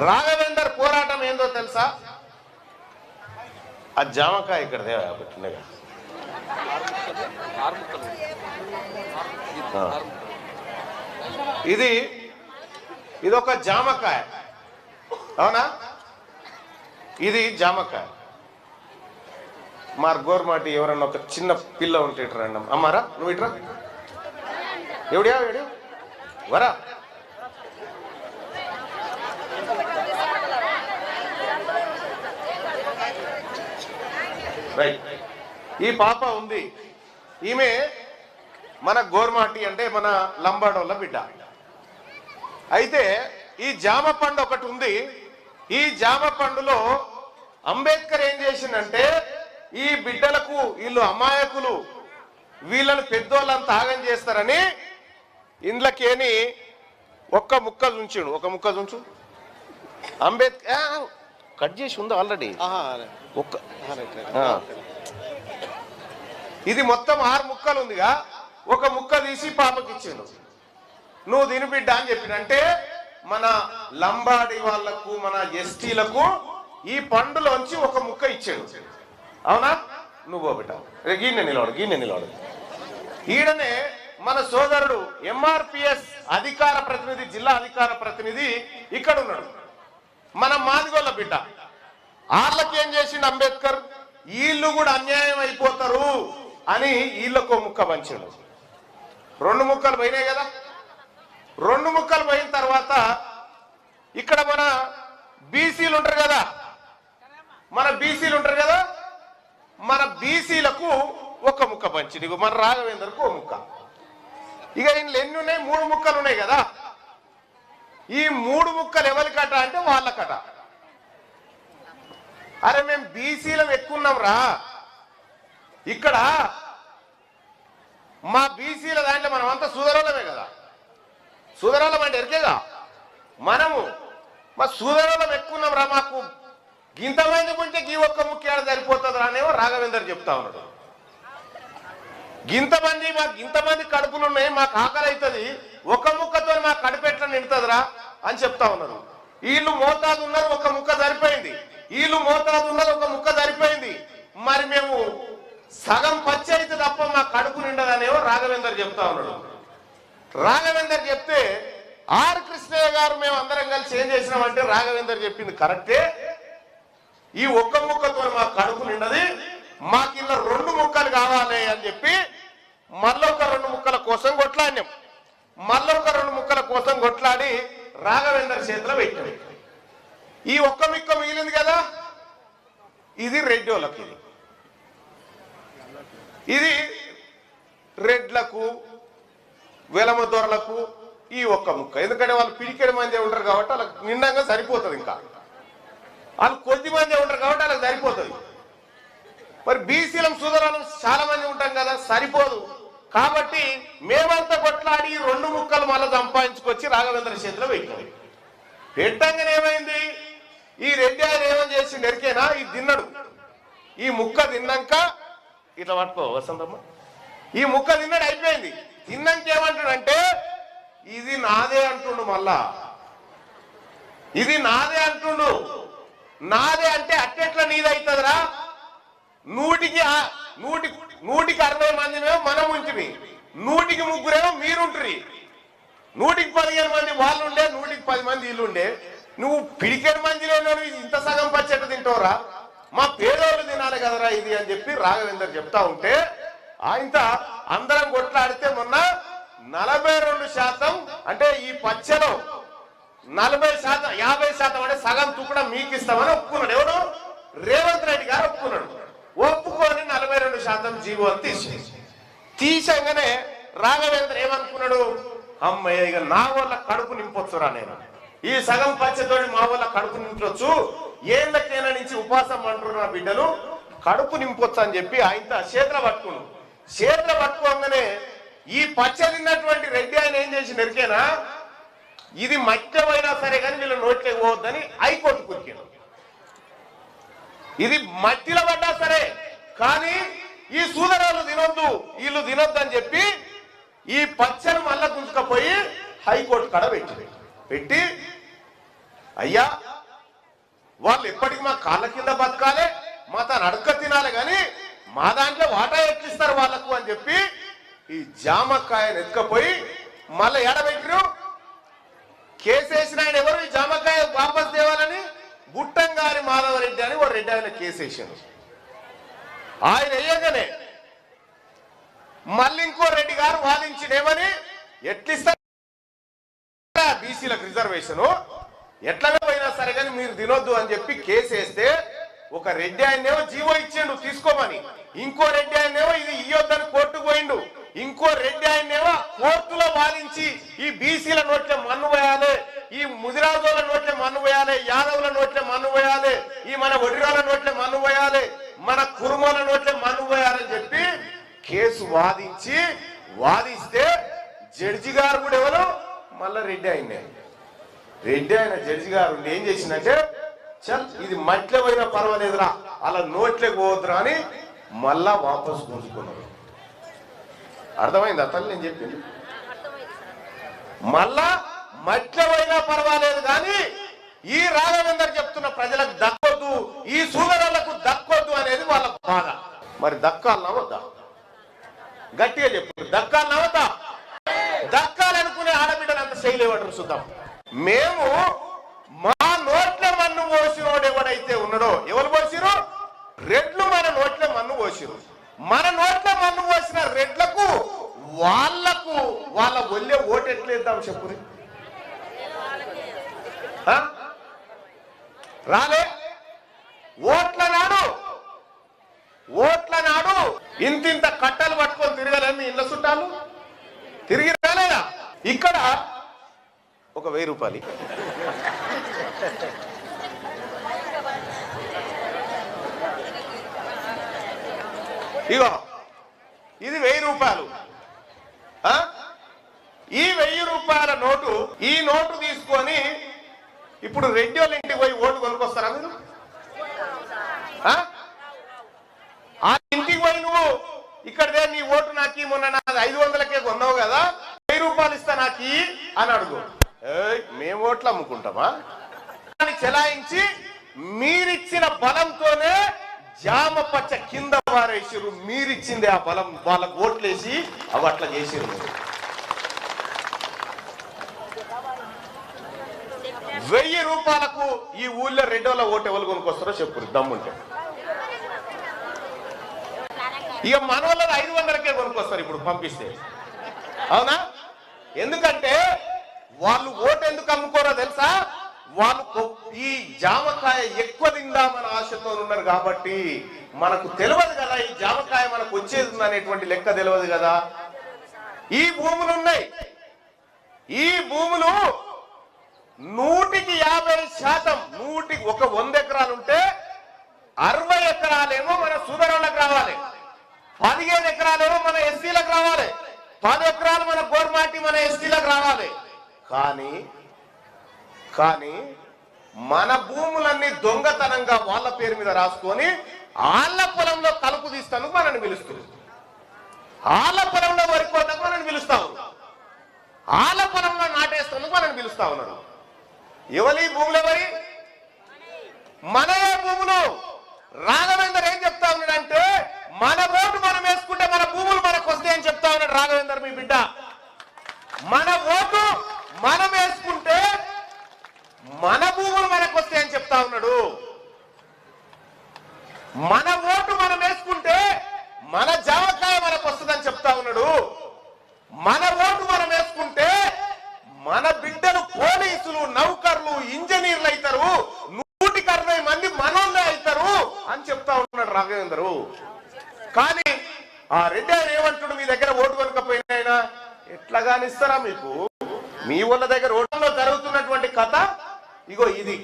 రాఘవేందర్ పోరాటం ఏందో తెలుసా? ఆ జామకాయ ఇక్కడ పెట్టినగా ఇదొక జామకాయ, అవునా? ఇది జామకాయ. మార్ గోర్మాటి ఎవరన్నా ఒక చిన్న పిల్ల ఉంటే ఇట్రా రండి. అమ్మారా నువ్వు ఇట్రా, ఎవడియా ఎవడు వరా. రైట్. ఈ పాప ఉంది, ఈమె మన గోర్మాటి అంటే మన లంబాడోళ్ళ బిడ్డ. అయితే ఈ జామ పండు ఒకటి ఉంది. ఈ జామ పండులో అంబేద్కర్ ఏం చేసిందంటే ఈ బిడ్డలకు వీళ్ళు అమాయకులు, వీళ్ళని పెద్దోళ్ళంతా ఆగం చేస్తారని ఇండ్లకేని ఒక్క ముక్క ఉంచాడు. ఒక ముక్క ఉంచు. అంబేద్కర్ కట్ చేసి ఉందా ఆల్రెడీ? ఇది మొత్తం 6 ముక్కలు ఉందిగా, ఒక ముక్క తీసి పాపకి ఇచ్చిండు. నువ్వు తిని బిడ్డ అని చెప్పినంటే మన లంబాడి వాళ్లకు మన ఎస్టీలకు ఈ పండులోంచి ఒక ముక్క ఇచ్చాడు, అవునా? నువ్వు బిడ్డ గీనె నిలవడు. ఈడనే మన సోదరుడు ఎంఆర్పిఎస్ అధికార ప్రతినిధి, జిల్లా అధికార ప్రతినిధి ఇక్కడ ఉన్నాడు, మన మాదిగోళ్ళ బిడ్డ. వాళ్ళకి ఏం చేసిండు అంబేద్కర్? వీళ్ళు కూడా అన్యాయం అయిపోతారు అని వీళ్ళకు ముక్క పంచాడు. 2 ముక్కలు పోయినాయి కదా. 2 ముక్కలు పోయిన తర్వాత ఇక్కడ మన బీసీలు ఉంటారు కదా, మన బీసీలకు ఒక ముక్క పంచింది. మన రాఘవేందర్కు ఒక ముక్క. ఇక ఇంట్లో ఎన్ని ఉన్నాయి? 3 ముక్కలు ఉన్నాయి కదా. ఈ 3 ముక్కలు ఎవరికట అంటే వాళ్ళకట. అరే మేము బీసీలం ఎక్కున్నాం రా, ఇక్కడ మా బీసీల దాంట్లో మనం అంతా సూదరోళమే కదా. సూదరోళం అంటే ఎరికేగా మనము, మా సూదరోళం ఎక్కున్నాం రా, మాకు గింతమంది ఉంటే గీ ఒక్క ముఖ్యాడ సరిపోతుంది రానేమో రాఘవేందర్ చెప్తా ఉన్నాడు. గింతమంది కడుపులు ఉన్నాయి, మాకు ఆకలి అవుతుంది, ఒక ముక్కతో మా కడుపు ఎట్లా నిండుతుందిరా అని చెప్తా ఉన్నారు. వీళ్ళు మోతాదు ఉన్నారు, ఒక ముక్క సరిపోయింది. వీళ్ళు మోతాదు ఉన్నారు, ఒక ముక్క సరిపోయింది. మరి మేము సగం పచ్చి అయితే తప్ప మా కడుపు నిండదనేమో రాఘవేందర్ చెప్తా ఉన్నాడు. రాఘవేందర్ చెప్తే ఆర్ కృష్ణయ్య గారు మేము అందరం కలిసి ఏం చేసినామంటే రాఘవేందర్ చెప్పింది కరెక్టే, ఈ ఒక్క ముక్కతో మా కడుపు నిండది, మాకు ఇలా 2 ముక్కలు కావాలి అని చెప్పి మళ్ళొక 2 ముక్కల కోసం కొట్లాడినాం. మళ్ళొక 2 ముక్కల కోసం కొట్లాడి రాఘవేందర్ చేతిలో పెట్టాడు. ఈ ఒక్క ముక్క మిగిలింది కదా, ఇది రెడ్డోళ్ళకి, ఇది రెడ్లకు వెలమదొరలకు ఈ ఒక్క ముక్క. ఎందుకంటే వాళ్ళు పిడికెడు మంది ఉంటారు కాబట్టి వాళ్ళకి నిండంగా సరిపోతుంది. ఇంకా వాళ్ళు కొద్ది మంది ఉంటారు కాబట్టి వాళ్ళకి సరిపోతుంది. మరి బీసీలం సూదరాలం చాలా మంది ఉంటాం కదా, సరిపోదు. కాబట్టి మేమంతా కొట్లాడి 2 ముక్కలు మళ్ళీ సంపాదించుకొచ్చి రాఘవేంద్ర చేతిలో పెట్టాం. పెట్టంగానే ఏమైంది? ఈ రెడ్డి ఆయన ఏమని చేసి నెరికేనా ఈ తిన్నాడు. ఈ ముక్క తిన్నాక ఇట్లా పట్టుకో వసంతమ్మ, ఈ ముక్క తిన్నాడు, అయిపోయింది. తిన్నాక ఏమంటాడంటే ఇది నాదే అంటుండు. మళ్ళా ఇది నాదే అంటుండు. నాదే అంటే అట్టెట్లా నీదవుతుందిరా? 100కి 60 మందిమేమో మనం ఉంటిమి, 100కి 3 మీరుంటురి, 100కి 15 మంది వాళ్ళు ఉండే, 100కి 10 మంది వీళ్ళు ఉండే. నువ్వు పిడికెడు మంది లేని ఇంత సగం పచ్చట తింటావురా, మా పేదోళ్ళు తినాలి కదరా ఇది అని చెప్పి రాఘవేందర్ చెప్తా ఉంటే ఆయన అందరం కొట్లాడితే మొన్న 42% అంటే ఈ పచ్చలో 40%, 50% అంటే సగం తుకడం మీకు ఇస్తామని ఒప్పుకున్నాడు. ఎవడు? రేవంత్ రెడ్డి గారు ఒప్పుకున్నాడు. ఒప్పుకొని 42% జీవో అని తీసంగానే రాఘవేంద్ర ఏమనుకున్నాడు? అమ్మయ్య ఇక నా వల్ల కడుపు నింపొచ్చురా, నేను ఈ సగం పచ్చతోటి మా వల్ల కడుపు నింపొచ్చు, ఏళ్ళకేనా నుంచి ఉపాసం అంటున్నారు నా బిడ్డలు, కడుపు నింపొచ్చు అని చెప్పి ఆయన చేతుల పట్టుకున్నాడు. చేతుల పట్టుకోగానే ఈ పచ్చ తిన్నటువంటి రెడ్డి ఆయన ఏం చేసి నెరికేనా, ఇది మత్యమైనా సరే కానీ వీళ్ళు నోట్లోకి పోవద్దని హైకోర్టు కురికాడు. ఇది మట్టిలో పడ్డా సరే కానీ ఈ సూదరాలు తినొద్దు, వీళ్ళు తినొద్దు అని చెప్పి ఈ పచ్చను మళ్ళా గుంజుకపోయి హైకోర్టు కాడ పెట్టి అయ్యా వాళ్ళు ఎప్పటికి మా కాళ్ళ కింద బతకాలి, మా తను అడక తినాలి, కానీ మా దాంట్లో వాటా ఎట్లిస్తారు వాళ్ళకు అని చెప్పి ఈ జామకాయను ఎత్తుకపోయి మళ్ళీ ఏడబెట్టిరు. కేసేసిన ఆయన ఎవరు? ఈ జామకాయ వాపస్ తేవాలని గుట్టంగారి మాధవరెడ్డి అని ఓ రెడ్డి ఆయన కేసేసాను. ఆయన వేయగానే మళ్ళీ ఇంకో రెడ్డి గారు వాదించినేమని ఎట్లిస్తారు బీసీలకు రిజర్వేషన్ ఎట్లాగా పోయినా సరే కానీ మీరు తినొద్దు అని చెప్పి కేసు వేస్తే ఒక రెడ్డి ఆయనేమో జీవో ఇచ్చిండు తీసుకోమని, ఇంకో రెడ్డి ఆయనేమో ఇది ఇయ్యొద్దని కోర్టుకు పోయిండు, ఇంకో రెడ్డి ఆయనేమో కోర్టులో వాదించి ఈ బీసీల నోట్లే మన్ను వేయాలి, ఈ ముదిరాజుల నోట్లే మన్ను వేయాలి, యాదవుల నోట్లే మన్ను వేయాలి, ఈ మన ఒడిరాల నోట్లే మన్ను వేయాలి, మన కురుమల నోట్లే మన్ను వేయాలని చెప్పి కేసు వాదిస్తే జడ్జి గారు కూడా ఎవరు మళ్ళా రెడ్డి ఆయన జడ్జి గారు ఏం చేసిందంటే చల్ ఇది మట్లే పోయినా పర్వాలేదురా అలా నోట్లేకి పోవద్దురా అని మళ్ళా వాపసు గుంజుకున్నారు. అర్థమైంది అతను నేను చెప్పింది? మళ్ళా మట్లే పోయినా పర్వాలేదు కానీ ఈ రాఘవేందర్ చెప్తున్న ప్రజలకు దక్కొద్దు, ఈ సూదరులకు దక్కొద్దు అనేది వాళ్ళ బాధ. మరి దక్కాలనా వద్దా? గట్టిగా చెప్పు, దక్కాలనా వద్దా? దక్కాలనుకునే ఆడబిడ్డలు అంత శైలేవాడు చూద్దాం. మేము మా నోట్ల మన్ను పోసినోడు ఎవడైతే ఉన్నాడో, ఎవరు పోసిరు? రెడ్లు మన నోట్ల మన్ను పోసిరు. మన నోట్ల మన్ను పోసిన రెడ్లకు వాళ్ళ ఒళ్ళే ఓటు ఎట్లేద్దాం చెప్పురి? రాలే ఓట్ల నాడు ఇంతింత కట్టలు పట్టుకొని తిరగాలని ఇళ్ళ చుట్టాలు తిరిగి రాలేదా? ఇక్కడ ఒక 1000 రూపాయలు ఇగో ఇది 1000 రూపాయలు. ఈ 1000 రూపాయల నోటు, ఈ నోటు తీసుకొని ఇప్పుడు రెడ్డి వాళ్ళ ఇంటికి పోయి ఓటు కొనుక్కొస్తారా మీరు? ఆ ఇంటికి పోయి నువ్వు ఇక్కడదే నీ ఓటు నాకు మొన్న నాది 500కే కొన్నావు కదా, 1000 రూపాయలు ఇస్తా నాకు అని అడుగు. మేము ఓట్లు అమ్ముకుంటామా? చెలాయించి మీరిచ్చిన బలంతోనే జామ పచ్చ కింద వారేసిరు. మీరిచ్చింది ఆ బలం, వాళ్ళకు ఓట్లేసి అవి అట్లా చేసిరు. 1000 రూపాయలకు ఈ ఊళ్ళో రెడ్డోళ్ళ ఓటు ఎవరు కొనుక్కొస్తారో చెప్పు దమ్ముంటే. ఇక మన వాళ్ళది 500కే కొనుక్కొస్తారు ఇప్పుడు పంపిస్తే, అవునా? ఎందుకంటే వాళ్ళు ఓటు ఎందుకు అమ్ముకోరో తెలుసా? వాళ్ళు ఈ జామకాయ ఎక్కువ తిందామని ఆశతో ఉన్నారు కాబట్టి. మనకు తెలియదు కదా ఈ జామకాయ మనకు వచ్చేది అనేటువంటి లెక్క తెలియదు కదా. ఈ భూములు ఉన్నాయి, ఈ భూములు 100% 100కి ఒక 100 ఎకరాలు ఉంటే 60 ఎకరాలేమో మన సుధరులకు రావాలి, 15 ఎకరాలేమో మన ఎస్సీలకు రావాలి, 10 ఎకరాలు మన గోర్మాటి మన ఎస్టీలకు రావాలి. కానీ మన భూములన్నీ దొంగతనంగా వాళ్ళ పేరు మీద రాసుకొని ఆళ్ళ పొలంలో కలుపు తీస్తాను మనని పిలుస్తుంది, ఆళ్ళ పొలంలో వరి కోతకు మనని పిలుస్తా ఉన్నారు, ఆళ్ళ పొలంలో నాటేస్తాను మనని పిలుస్తా ఉన్నారు. ఎవరి భూములు? ఎవరి? మనయే భూములు. రాఘవేందర్ ఏం చెప్తా ఉన్నాడంటే మన ఓటు మనం వేసుకుంటే మన భూములు మనకు వస్తాయని చెప్తా ఉన్నాడు రాఘవేందర్ మీ బిడ్డ. మన ఓటు మనం వేసుకుంటే మన భూములు మనకు వస్తాయని చెప్తా ఉన్నాడు. మన ఓటు మనం వేసుకుంటే మన జామకాయ మనకు వస్తుందని చెప్తా ఉన్నాడు. మన ఓటు మనం వేసుకుంటే మన బిడ్డలు పోలీసులు, నౌకర్లు, ఇంజనీర్లు అవుతారు, 160 మంది మనోళ్ళే అవుతారు అని చెప్తా ఉన్నాడు రాఘవేందరు. కానీ ఆ రెడ్డి ఆయన ఏమంటాడు? మీ దగ్గర ఓటు కొనకపోయినా ఎట్లాగానిస్తారా మీకు? మీ వాళ్ళ దగ్గర ఓటులో జరుగుతున్నటువంటి కథ ఇగో ఇది.